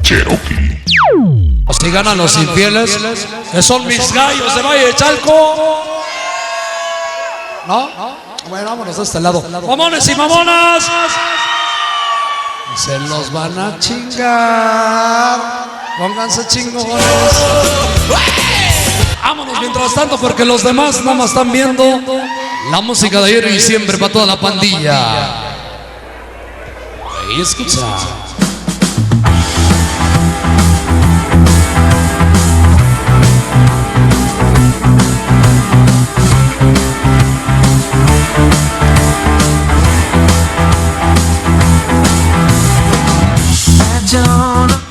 Cherokee. Si ganan los infieles, que son mis gallos de Valle de Chalco. ¿No? Bueno, vámonos de este lado. ¡Mamones y mamonas! Se los van a chingar. Pónganse chingones. Vámonos mientras tanto, porque los demás nada más están viendo la música de ayer y siempre para toda la pandilla. Y escucha.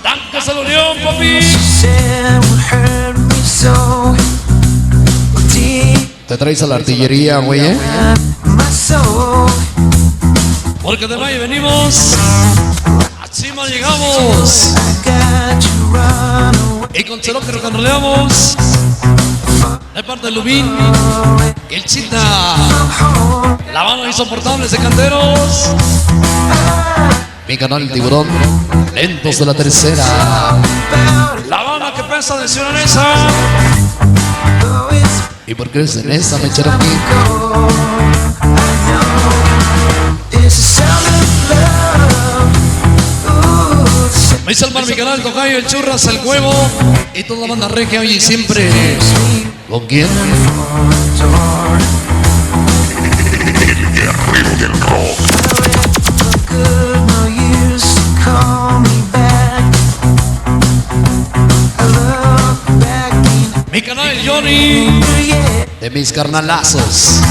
¡Tanques a la unión, papi! Te traes a la artillería, güey, ¿eh? Porque de Valle venimos, encima llegamos. Y con Cherokee lo conroleamos. De parte de Lubín, el Chita, la banda Insoportables de Canteros. Mi canal El Tiburón, Lentos de la Tercera, la banda que pesa de Ciudad Neza. ¿Y por qué es en esta, me Cherokee? Me hizo el mi canal, Tocayo, el Churras, el Huevo y toda la banda regia hoy y siempre. ¿Con quién? El guerrero del rock. Mi canal, el Johnny, de mis carnalazos.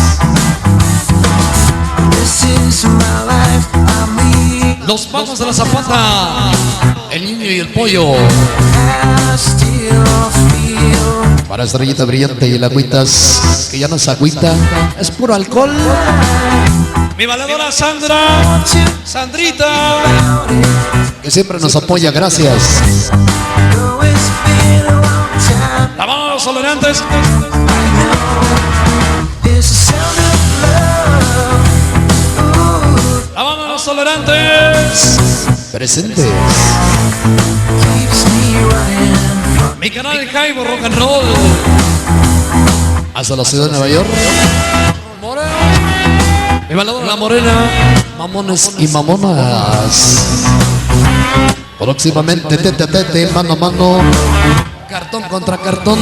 Los Pamos de la Zapata, el Niño y el Pollo. Para Estrellita Brillante y el Agüitas, que ya no es agüita, es puro alcohol. Mi valedora Sandra, Sandrita, que siempre nos apoya, gracias. La mano de los tolerantes. La mano de los tolerantes. Presentes. Mi canal de Jaibo Rock and Roll. Hasta la ciudad de Nueva York. Mi valedora La Morena. Mamones y mamonas. Próximamente tete a tete, mano a mano. Cartón contra cartón.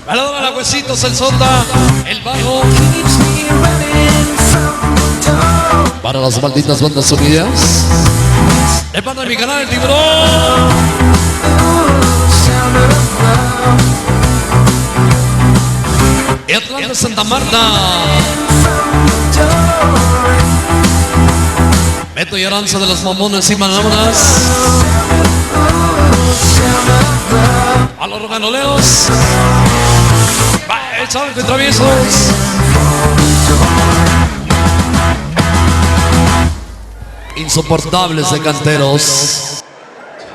Valedora La Huesitos, el Sonda, el Bajo. Para las malditas bandas unidas. De parte de mi canal El Tiburón. Y Atlanta Santa Marta. Beto y Aranza de los Mamones y Mamonas. A los roganoleos. Echado que traviesos. Insoportables de Canteros.